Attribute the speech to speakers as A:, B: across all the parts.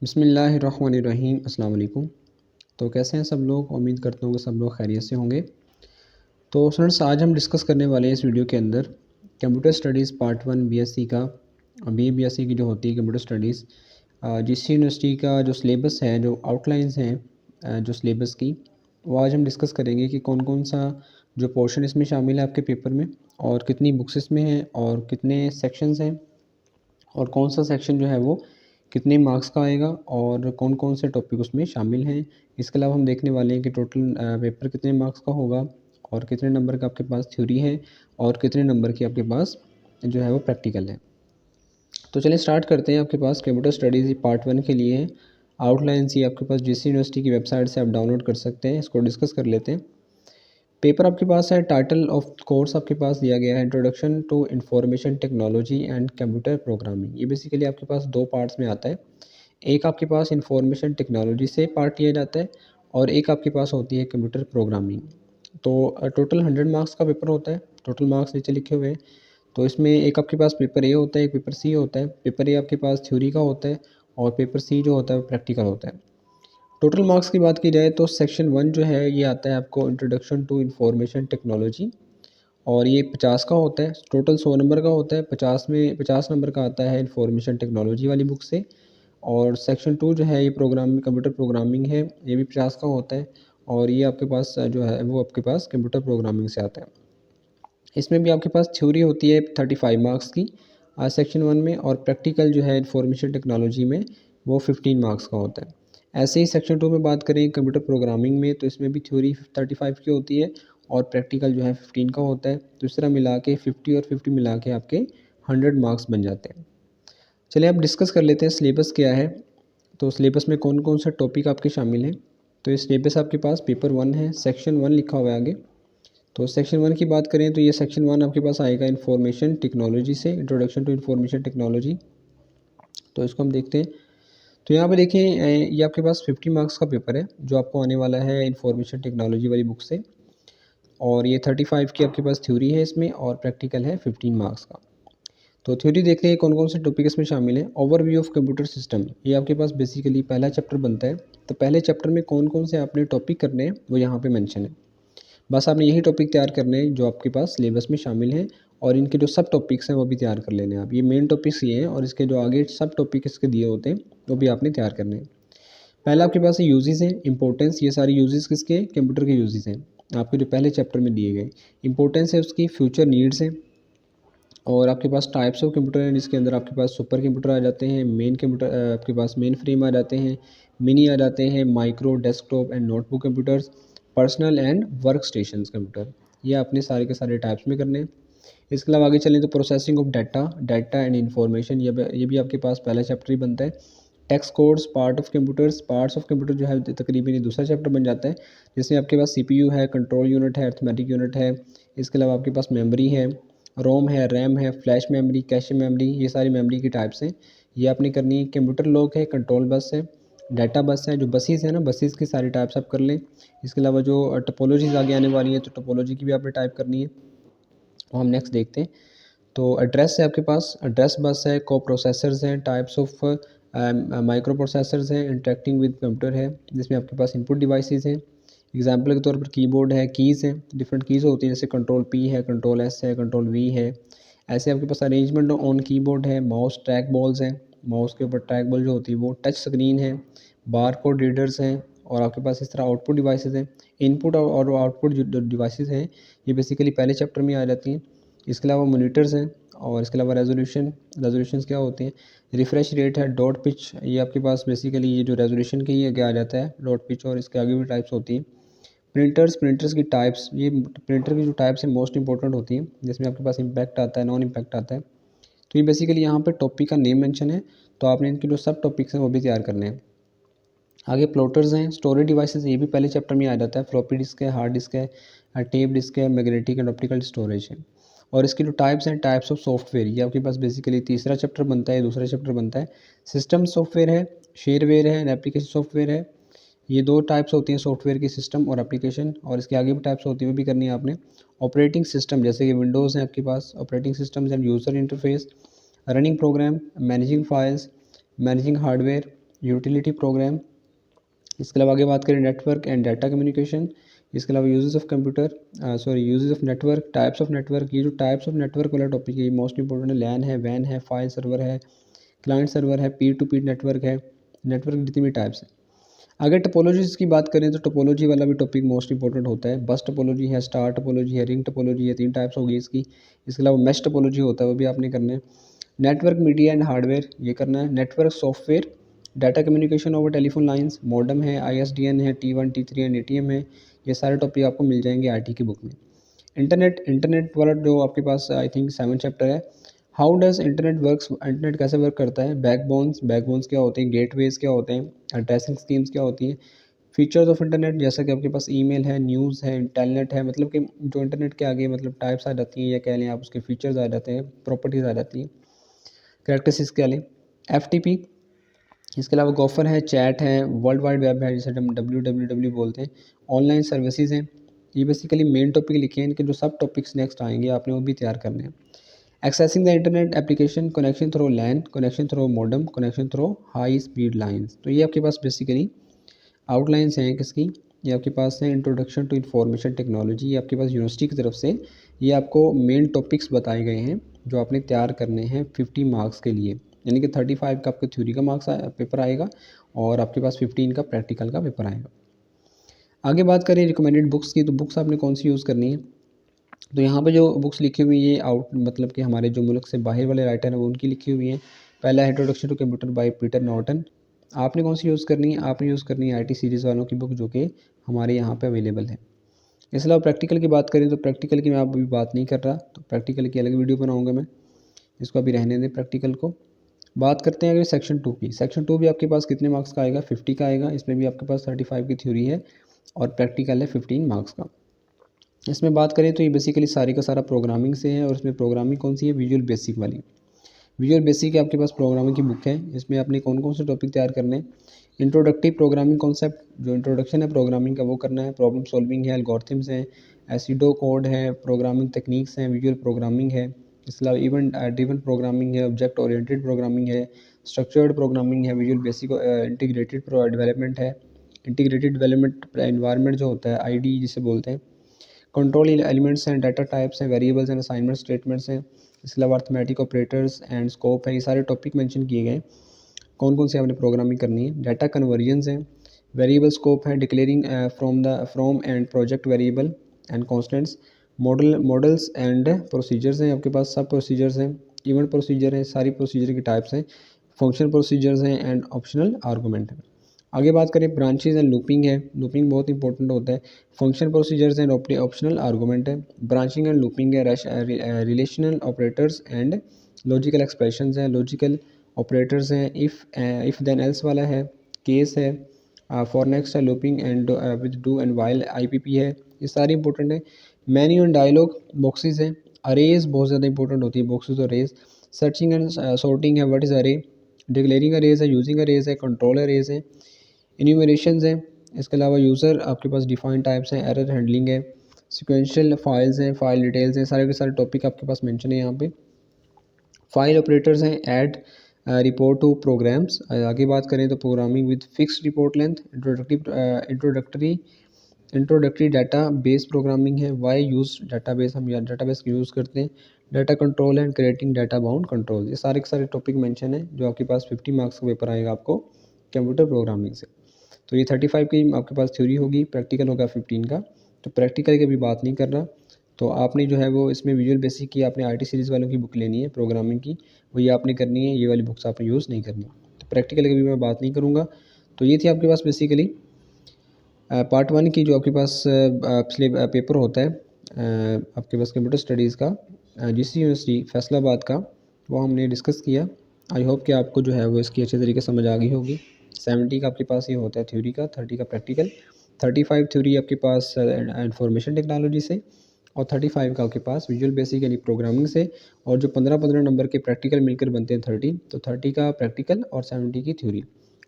A: बिस्मिल्लाहिर्रहमानिर्रहीम। अस्सलाम वालेकुम। तो कैसे हैं सब लोग? उम्मीद करता हूँ कि सब लोग खैरियत से होंगे। तो स्टूडेंट्स, आज हम डिस्कस करने वाले हैं इस वीडियो के अंदर कंप्यूटर स्टडीज़ पार्ट 1 बीएससी का। बीएससी की जो होती है कंप्यूटर स्टडीज़, जिस यूनिवर्सिटी का जो सिलेबस है, जो आउटलाइंस हैं जो सिलेबस की, वो आज हम डिस्कस करेंगे कि कौन कौन सा जो पोर्शन इसमें शामिल है आपके पेपर में, और कितनी बुक्स इसमें हैं, और कितने सेक्शंस हैं, और कौन सा सेक्शन जो है वो कितने मार्क्स का आएगा, और कौन कौन से टॉपिक उसमें शामिल हैं। इसके अलावा हम देखने वाले हैं कि टोटल पेपर कितने मार्क्स का होगा, और कितने नंबर का आपके पास थ्योरी है, और कितने नंबर की आपके पास जो है वो प्रैक्टिकल है। तो चलिए स्टार्ट करते हैं। आपके पास कंप्यूटर स्टडीज़ पार्ट 1 के लिए आउटलाइंस ही आपके पास जिस यूनिवर्सिटी की वेबसाइट से आप डाउनलोड कर सकते हैं। इसको डिस्कस कर लेते हैं। पेपर आपके पास है, टाइटल ऑफ कोर्स आपके पास दिया गया है introduction to information technology and computer programming. ये बेसिकली आपके पास दो पार्ट्स में आता है। एक आपके पास इंफॉर्मेशन टेक्नोलॉजी से पार्ट लिया जाता है, और एक आपके पास होती है कंप्यूटर प्रोग्रामिंग। तो टोटल 100 मार्क्स का पेपर होता है। टोटल मार्क्स नीचे लिखे हुए हैं। तो इसमें एक आपके पास पेपर ए होता है, एक पेपर सी होता है। पेपर ए आपके पास थ्योरी का होता है, और पेपर सी जो होता है वो प्रैक्टिकल होता है। टोटल मार्क्स की बात की जाए तो सेक्शन 1 जो है ये आता है आपको इंट्रोडक्शन टू इंफॉर्मेशन टेक्नोलॉजी, और ये 50 का होता है। टोटल 100 नंबर का होता है। 50 में 50 नंबर का आता है इंफॉर्मेशन टेक्नोलॉजी वाली बुक से। और सेक्शन 2 जो है ये प्रोग्रामिंग कंप्यूटर प्रोग्रामिंग है, ये भी 50 का होता है। और ये आपके पास जो है वो आपके पास कंप्यूटर प्रोग्रामिंग से आता है। इसमें भी आपके पास थ्योरी होती है 35 मार्क्स की सेक्शन 1 में, और प्रैक्टिकल जो है इंफॉर्मेशन टेक्नोलॉजी में वो 15 मार्क्स का होता है। ऐसे ही सेक्शन 2 में बात करें कंप्यूटर प्रोग्रामिंग में, तो इसमें भी थ्योरी 35 की होती है, और प्रैक्टिकल जो है 15 का होता है। दूसरा मिला के 50 और 50 मिला के आपके 100 मार्क्स बन जाते हैं। चलिए अब डिस्कस कर लेते हैं सिलेबस क्या है। तो सिलेबस में कौन कौन से टॉपिक आपके शामिल हैं। तो ये सिलेबस आपके पास पेपर 1 है, सेक्शन 1 लिखा हुआ है आगे। तो सेक्शन 1 की बात करें तो ये सेक्शन 1 आपके पास आएगा इन्फॉर्मेशन टेक्नोलॉजी से, इंट्रोडक्शन टू इन्फॉर्मेशन टेक्नोलॉजी। तो इसको हम देखते हैं। तो यहाँ पे देखिए ये आपके पास 50 मार्क्स का पेपर है जो आपको आने वाला है इन्फॉर्मेशन टेक्नोलॉजी वाली बुक से। और ये 35 की आपके पास थ्योरी है इसमें, और प्रैक्टिकल है 15 मार्क्स का। तो थ्योरी देखते हैं कौन कौन से टॉपिक इसमें शामिल है। ओवरव्यू ऑफ कंप्यूटर सिस्टम, ये आपके पास बेसिकली पहला चैप्टर बनता है। तो पहले चैप्टर में कौन कौन से आपने टॉपिक करने हैं वो यहाँ पे मेंशन है। बस आपने यही टॉपिक तैयार करने हैं जो आपके पास सिलेबस में शामिल हैं, और इनके जो सब टॉपिक्स हैं वो भी तैयार कर लेने हैं आप। ये मेन टॉपिक्स ये हैं, और इसके जो आगे सब टॉपिक इसके दिए होते हैं वो भी आपने तैयार करने हैं। पहला आपके पास यूजेस हैं, इंपॉर्टेंस। ये सारे यूजेस किसके हैं? कंप्यूटर के यूजेस हैं आपके जो पहले चैप्टर में दिए गए। इंपॉर्टेंस है उसकी, फ्यूचर नीड्स हैं, और आपके पास टाइप्स ऑफ कंप्यूटर हैं जिसके अंदर आपके पास सुपर कंप्यूटर आ जाते हैं, मेन कंप्यूटर आपके पास मेन फ्रेम आ जाते हैं, मिनी आ जाते हैं, micro, desktop and notebook computers, personal and work station computer. ये आपने सारे के सारे टाइप्स में करने हैं। इसके अलावा आगे चलें तो processing of data and information, ये भी आपके पास पहला चैप्टर ही बनता है। Text codes, parts of computer जो है तकरीबन ये दूसरा चैप्टर बन जाता है, जिसमें आपके पास सीपीयू है, कंट्रोल यूनिट है, अर्थमेटिक यूनिट है। इसके अलावा आपके पास मेमोरी है, रोम है, रैम है, फ्लैश मेमोरी, कैश मेमोरी, ये सारी मेमोरी की टाइप्स हैं। ये आपने करनी है। कंप्यूटर लॉक है, कंट्रोल बस है, डाटा बस है, जो बसेस है ना, बसेस की सारी टाइप्स आप कर लें। इसके अलावा जो टोपोलॉजीज आगे आने वाली है, तो टोपोलॉजी की भी आपने टाइप करनी है। और हम नेक्स्ट देखते हैं। तो एड्रेस है आपके पास, एड्रेस बस है, को प्रोसेसर्स हैं, टाइप्स ऑफ माइक्रो प्रोसेसर्स हैं, इंटरेक्टिंग विद कंप्यूटर है, जिसमें आपके पास इनपुट डिवाइसेस हैं। एग्जाम्पल के तौर पर कीबोर्ड है, कीज़ हैं, डिफरेंट कीज़ होती हैं, जैसे कंट्रोल पी है, कंट्रोल एस है, कंट्रोल वी है। ऐसे आपके पास अरेंजमेंट ऑन कीबोर्ड है, माउस ट्रैक बॉल्स हैं, माउस के ऊपर ट्रैक बॉल जो होती है वो, टच स्क्रीन है, बार कोड रीडर्स हैं, और आपके पास इस तरह आउटपुट डिवाइसेस हैं। इनपुट और आउटपुट जो डिवाइसेस हैं ये बेसिकली पहले चैप्टर में आ जाती हैं। इसके अलावा मोनीटर्स हैं, और इसके अलावा रेजोल्यूशंस क्या होते हैं? रिफ्रेश रेट है, डॉट पिच, ये आपके पास बेसिकली ये जो रेजोल्यूशन के ही आगे आ जाता है डॉट पिच, और इसके आगे भी टाइप्स होती हैं। प्रिंटर्स की टाइप्स, ये प्रिंटर की जो टाइप्स हैं मोस्ट इंपॉर्टेंट होती हैं, जिसमें आपके पास इम्पैक्ट आता है, नॉन इम्पैक्ट आता है। तो ये बेसिकली यहाँ पर टॉपिक का नेम मेंशन है, तो आपने इनके जो सब टॉपिक्स हैं वो भी तैयार करने हैं। आगे प्लॉटर्स हैं, स्टोरेज डिवाइसेस, ये भी पहले चैप्टर में आ जाता है। फ्लॉपी डिस्क है, हार्ड डिस्क है, टेप डिस्क है, मैग्नेटिक एंड ऑप्टिकल स्टोरेज है। और इसकी जो टाइप्स हैं, टाइप्स ऑफ सॉफ्टवेयर, ये आपके पास बेसिकली तीसरा चैप्टर बनता है, दूसरा चैप्टर बनता है। सिस्टम सॉफ्टवेयर है, शेयरवेयर है, एप्लीकेशन सॉफ्टवेयर है। ये दो टाइप्स होती हैं सॉफ्टवेयर की, सिस्टम और एप्लीकेशन, और इसके आगे भी टाइप्स होती है वो भी करनी है आपने। ऑपरेटिंग सिस्टम, जैसे कि विंडोज़ है आपके पास, operating systems and user interface, running program, managing files, managing hardware, utility program. इसके अलावा आगे बात करें नेटवर्क एंड डाटा कम्युनिकेशन। इसके अलावा uses of computer uses of network, types of network. ये जो टाइप्स ऑफ नेटवर्क वाला टॉपिक है ये मोस्ट इंपॉर्टेंट है। लैन है, वैन है, फाइल सर्वर है, क्लाइंट सर्वर है, पीर टू पीर नेटवर्क है, नेटवर्क जितनी भी टाइप्स है। अगर टोपोलॉजीज़ की बात करें तो टोपोलॉजी वाला भी टॉपिक मोस्ट इंपॉर्टेंट होता है। बस टोपोलॉजी है, स्टार टोपोलॉजी है, रिंग टोपोलॉजी है, 3 टाइप्स होगी इसकी। इसके अलावा मैश टोपोलॉजी होता है, वो भी आपने करना है। नेटवर्क मीडिया एंड हार्डवेयर ये करना है। Network software, data communication over telephone lines, modem है, ISDN है, T1 T3 एंड ATM है। ये सारे टॉपिक आपको मिल जाएंगे IT की बुक में। इंटरनेट वाला जो आपके पास आई थिंक 7 चैप्टर है। How does internet works, internet कैसे वर्क करता है। बैकबोन्स क्या होते हैं, गेटवेज क्या होते हैं, एड्रेसिंग स्कीम्स क्या होती हैं। फीचर्स ऑफ इंटरनेट, जैसा कि आपके पास ईमेल है, न्यूज़ है, टेलनेट है, मतलब कि जो इंटरनेट के आगे मतलब टाइप्स आ जाती हैं या कह लें आप उसके फीचर्स आ जाते हैं, प्रॉपर्टीज़ आ जाती हैं, कैरेक्टरिस्टिक्स कह लें। FTP, इसके अलावा गोफर है, चैट है, वर्ल्ड वाइड वेब है जिसे हम WWW बोलते हैं, ऑनलाइन सर्विसेज हैं। ये बेसिकली मेन टॉपिक लिखे हैं, इनके जो सब टॉपिक्स नेक्स्ट आएंगे आपने वो भी तैयार करने हैं। Accessing the internet application, connection through LAN, connection through modem, connection through high speed lines. तो ये आपके पास बेसिकली आउटलाइंस हैं किसकी, ये आपके पास है इंट्रोडक्शन टू इंफॉर्मेशन टेक्नोलॉजी। ये आपके पास यूनिवर्सिटी की तरफ से ये आपको मेन टॉपिक्स बताए गए हैं जो आपने तैयार करने हैं 50 मार्क्स के लिए। यानी कि 35 का आपका थ्योरी का मार्क्स पेपर आएगा और आपके पास 15 का प्रैक्टिकल का पेपर आएगा। आगे बात करें रिकमेंडेड बुक्स की, तो बुक्स आपने कौन सी यूज़ करनी है। तो यहाँ पे जो बुक्स लिखी हुई है ये आउट मतलब कि हमारे जो मुल्क से बाहर वाले राइटर हैं वो उनकी लिखी हुई हैं। पहला है introduction to computer by Peter Norton. आपने कौन सी यूज़ करनी है, आपने यूज़ करनी है IT सीरीज़ वालों की बुक जो कि हमारे यहाँ पे अवेलेबल है। इसके अलावा प्रैक्टिकल की बात करें तो प्रैक्टिकल की मैं अभी बात नहीं कर रहा, तो प्रैक्टिकल की अलग वीडियो बनाऊँगा मैं, इसको अभी रहने दें प्रैक्टिकल को। बात करते हैं अगर सेक्शन 2 की। सेक्शन 2 भी आपके पास कितने मार्क्स का आएगा, 50 का आएगा। इसमें भी आपके पास 35 की थ्योरी है और प्रैक्टिकल है 15 मार्क्स का। इसमें बात करें तो ये बेसिकली सारी का सारा प्रोग्रामिंग से है और इसमें प्रोग्रामिंग कौन सी है, विजुअल बेसिक वाली। विजुअल बेसिक है आपके पास प्रोग्रामिंग की बुक है। इसमें आपने कौन कौन से टॉपिक तैयार करने हैं। इंट्रोडक्टिव प्रोग्रामिंग कॉन्सेप्ट, जो इंट्रोडक्शन है प्रोग्रामिंग का वो करना है। प्रॉब्लम सॉल्विंग है, एल्गोरिथम्स हैं, एसिडो कोड है, प्रोग्रामिंग टेक्निक्स हैं, विजुअल प्रोग्रामिंग है। इसके अलावा इवेंट ड्रिवन प्रोग्रामिंग है, ऑब्जेक्ट ओरिएंटेड प्रोग्रामिंग है, स्ट्रक्चर्ड प्रोग्रामिंग है, विजुअल बेसिक इंटीग्रेटेड डेवलपमेंट है। इंटीग्रेटेड डेवलपमेंट एनवायरनमेंट जो होता है ID जिसे बोलते हैं। कंट्रोल एलिमेंट्स हैं, डाटा टाइप्स हैं, वेरिएबल्स हैं, असाइनमेंट स्टेटमेंट्स हैं। इसके अलावा अर्थमेटिक ऑपरेटर्स एंड स्कोप है। ये सारे टॉपिक मेंशन किए गए हैं कौन कौन से आपने प्रोग्रामिंग करनी है। डाटा कन्वर्जन्स हैं, वेरिएबल स्कोप है, declaring from and project variable and constants. Models and procedures हैं आपके पास, सब प्रोसीजर्स हैं, इवेंट प्रोसीजर है, सारी प्रोसीजर की टाइप्स हैं, फंक्शन प्रोसीजर्स हैं एंड ऑप्शनल आर्गूमेंट है। आगे बात करें ब्रांचेज एंड लूपिंग है। लूपिंग बहुत इंपॉर्टेंट होता है। Function procedures and optional argument है। ब्रांचिंग एंड लूपिंग है, relational operators and logical expressions हैं, लॉजिकल ऑपरेटर्स हैं, इफ़ देन एल्स वाला है, केस है, फॉर नेक्स्ट है, looping and with do and while IPP है। ये सारी इंपॉर्टेंट है। मेन्यू एंड डायलॉग, बॉक्सेस हैं, अरेज बहुत ज़्यादा इंपॉर्टेंट होती है, बॉक्सेस और अरेज। सर्चिंग एंड सॉर्टिंग है, व्हाट इज़ अरे, डिक्लेयरिंग अरेज है, यूजिंग अरेज है, कंट्रोल अरेज है, इन्यूमरेशंस हैं। इसके अलावा यूज़र आपके पास डिफाइन टाइप्स हैं, एरर हैंडलिंग है, सिक्वेंशियल फाइल्स हैं, फाइल डिटेल्स हैं, सारे के सारे टॉपिक आपके पास मेंशन है यहाँ पे। फाइल ऑपरेटर्स हैं, ऐड रिपोर्ट टू प्रोग्राम्स। आगे बात करें तो programming with fixed report length, introductory data base programming है, वाई यूज़ डाटाबेस, हम या डाटाबेस यूज़ करते हैं, data control and creating data bound control. ये सारे के सारे टॉपिक मेंशन है जो आपके पास 50 मार्क्स का पेपर आएगा आपको कंप्यूटर प्रोग्रामिंग से। तो ये 35 की आपके पास थ्योरी होगी, प्रैक्टिकल होगा 15 का। तो प्रैक्टिकल की अभी बात नहीं कर रहा, तो आपने जो है वो इसमें विजुअल बेसिक की आपने IT सीरीज़ वालों की बुक लेनी है प्रोग्रामिंग की, वो ये आपने करनी है, ये वाली बुक्स आपने यूज़ नहीं करनी। तो प्रैक्टिकल की भी मैं बात नहीं करूँगा। तो ये थी आपके पास बेसिकली पार्ट 1 की जो आपके पास पिछले पेपर होता है आपके पास कंप्यूटर स्टडीज़ का GC यूनिवर्सिटी फैसलाबाद का, वो हमने डिस्कस किया। आई होप कि आपको जो है वो इसकी अच्छे तरीके समझ आ गई होगी। 70 का आपके पास ये होता है थ्योरी का, 30 का प्रैक्टिकल, 35 थ्योरी आपके पास इंफॉर्मेशन टेक्नोलॉजी से और 35 का आपके पास विजुअल बेसिक यानी प्रोग्रामिंग से, और जो 15-15 नंबर के प्रैक्टिकल मिलकर बनते हैं 30, तो 30 का प्रैक्टिकल और 70 की थ्योरी।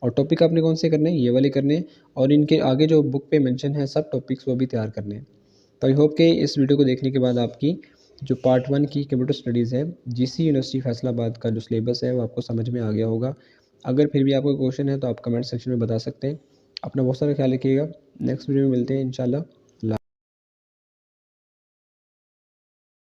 A: और टॉपिक आपने कौन से करने हैं, ये वाले करने हैं, और इनके आगे जो बुक पे मेंशन है सब टॉपिक्स वो भी तैयार करने हैं। तो आई होप कि इस वीडियो को देखने के बाद आपकी जो पार्ट 1 की कंप्यूटर स्टडीज़ है GC यूनिवर्सिटी फैसलाबाद का जो सिलेबस है वो आपको समझ में आ गया होगा। अगर फिर भी आपको क्वेश्चन है तो आप कमेंट सेक्शन में बता सकते हैं। अपना बहुत सारा ख्याल रखिएगा। नेक्स्ट वीडियो में मिलते हैं इंशाल्लाह।